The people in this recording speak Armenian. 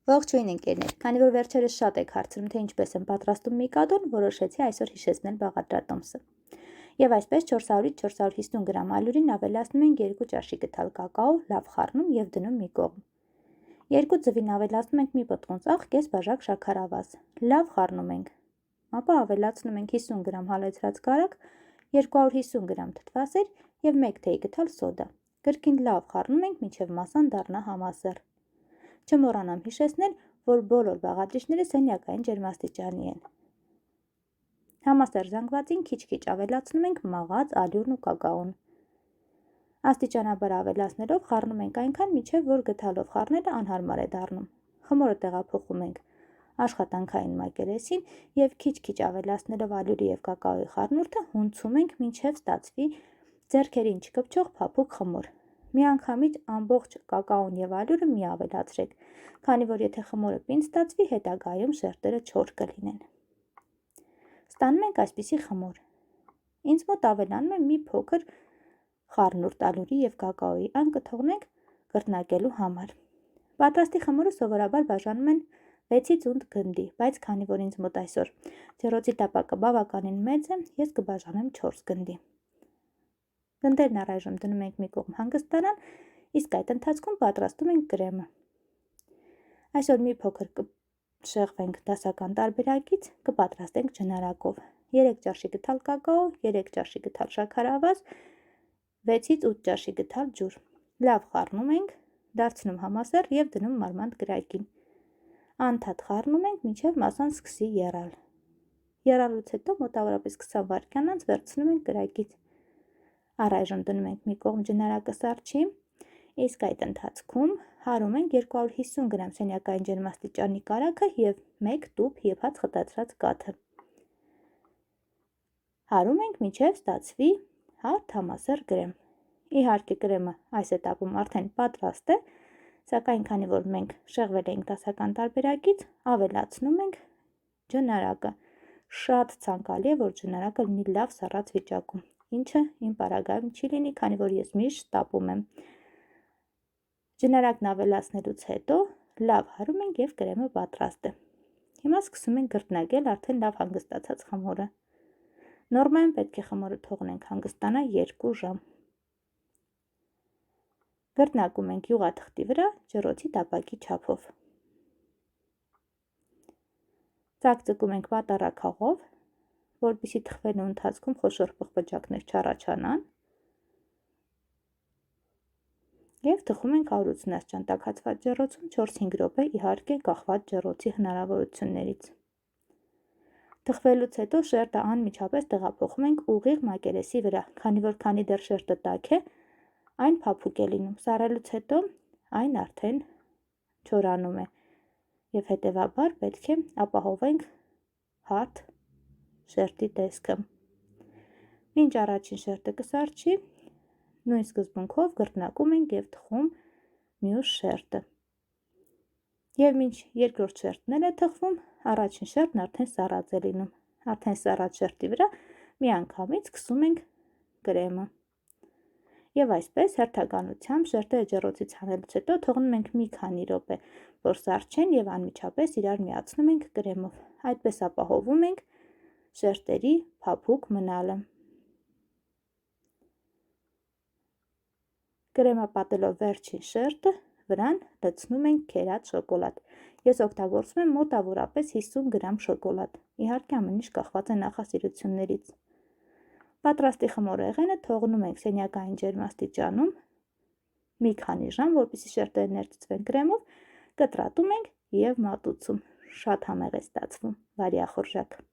Ողջույն ընկերներ, քանի որ վերջերս շատ եք հարցնում, թե ինչպես եմ պատրաստում միկադոն, որոշեցի այսօր հիշեցնել բաղադրատոմսը։ Եվ այսպես 400-ից 450 գրամ ալյուրին ավելացնում ենք 2 ճաշի գթալ կակաո, լավ խառնում եւ դնում մի կողմ։ 2 ձվին ավելացնում ենք մի պտղուն ծաղ, կես բաժակ շաքարավազ։ Լավ խառնում ենք։ Ապա ավելացնում ենք 50 գրամ հալեցրած կարագ, 250 գրամ թթվասեր եւ 1 թեյ գթալ սոդա։ Կրկին լավ խառնում ենք մինչեւ մասան դառնա համասեռ։ Չմոռանամ հիշեցնել, որ բոլոր բաղադրիչները սենյակային ջերմաստիճանի են։ Համասեռ զանգվածին քիչ-քիչ ավելացնում ենք մաղած ալյուրն ու կակաոն։ Աստիճանաբար ավելացնելով խառնում ենք այնքան, մինչև որ գթալով խառնելը անհարմար է դառնում։ Խմորը տեղափոխում ենք աշխատանքային մակերեսին եւ քիչ-քիչ ավելացնելով ալյուրի եւ կակաոյի խառնուրդը հունցում ենք, մինչև ստացվի ձեռքերին չկպչող փափուկ խմոր։ Միանգամից ամբողջ կակաոն եւ ալյուրը մի ավելացրեք, քանի որ եթե խմորը պինդ ստացվի, հետագայում շերտերը չոր կլինեն։ Ստանում ենք այսպիսի խմոր։ Ինձ մոտ ավելանում եմ մի փոքր խառնուրդ ալյուրի եւ կակաոյի, այն կթողնենք կրտնակելու համար։ Պատրաստի խմորը սովորաբար բաժանում են 6-ից 8 գնդի, բայց քանի որ ինձ մոտ այսօր ջեռոցի տապակը բավականին մեծ է, ես կբաժանեմ 4 գնդի։ Գնդերն առայժմ դնում ենք մի կողմ հանգստանան, իսկ այդ ընթացքում պատրաստում ենք կրեմը։ Այսօր մի փոքր կշեղվենք դասական տարբերակից, կպատրաստենք ջնարակով։ 3 ճաշի գթալ կակաո, 3 ճաշի գթալ շաքարավազ, 6-ից 8 ճաշի գթալ ջուր։ Լավ խառնում ենք, դարձնում համասեռ եւ դնում մարմանդ կրակին։ Անդադ խառնում ենք, մինչև մասան սկսի եռալ։ Եռալուց հետո մոտավորապես 20 վայրկյան անց վերցնում ենք կրակից։ Առայժմ դնում ենք մի կողմ ջնարակը սառչի, իսկ այդ ընթացքում հարում ենք 250 գրամ սենյակային ջերմաստիճանի կարագը եւ 1 տուփ եփած խտացրած կաթը։ Հարում ենք մինչև ստացվի հարթ համասեռ կրեմ։ Իհարկե կրեմը այս этаպում արդեն պատրաստ է, սակայն քանի որ մենք շեղվել ենք դասական տարբերակից, ավելացնում ենք ջնարակը։ Շատ ցանկալի է, որ ջնարակը լինի լավ սառած վիճակում, ինչը իմ պարագայում չի լինի, քանի որ ես միշտ տապում եմ։ Ջնարակն ավելացնելուց հետո լավ հարում ենք եւ կրեմը պատրաստ է։ Հիմա սկսում ենք կրտնակել արդեն լավ հանգստացած խմորը։ Նորմայում պետք է խմորը թողնենք հանգստանա 2 ժամ։ Կրտնակում ենք յուղաթղթի վրա ջեռոցի տապակի չափով։ Ծակծկում ենք պատառաքաղով, որպեսզի թխվելու ընթացքում խոշոր պղպջակներ չառաջանան, եւ թխում ենք հարուցնասճան տաքացված ջեռոցում 4-5 րոպե, իհարկե կախված ջեռոցի հնարավորություններից։ Թխվելուց հետո շերտը անմիջապես տեղափոխում ենք ուղիղ մակերեսի վրա, քանի դեռ շերտը տաք է, այն փափուկ է լինում, սառելուց հետո այն արդեն չորանում է եւ հետեւաբար պետք է ապահովենք հարթ շերտի տեսքը։ Մինչ առաջին շերտը կսառչի, նույն սկզբունքով կրտնակում ենք եւ թխում մյուս շերտը։ Եվ մինչ երկրորդ շերտն էլ է թխվում, առաջին շերտն արդեն սառած է լինում։ Արդեն սառած շերտի վրա միանգամից սկսում ենք կրեմը։ Եվ այսպես հերթականությամբ շերտերը ջեռոցից հանելուց հետո թողնում ենք մի քանի րոպե, որ սառչեն եւ անմիջապես իրար միացնում ենք կրեմով։ Այդպես ապահովում ենք շերտերի փափուկ մնալը։ Կրեմը պատելով վերջին շերտը, վրան լցնում ենք քերած շոկոլադ։ Ես օգտագործում եմ մոտավորապես 50 գրամ շոկոլադ։ Իհարկե ամեն ինչ կախված է նախասիրություններից։ Պատրաստի խմորեղենը թողնում ենք սենյակային ջերմաստիճանում մի քանի ժամ, որպեսզի շերտերը ներծծվեն կրեմով, կտրատում ենք եւ մատուցում։ Շատ համեղ է ստացվում, վարյախորժակ։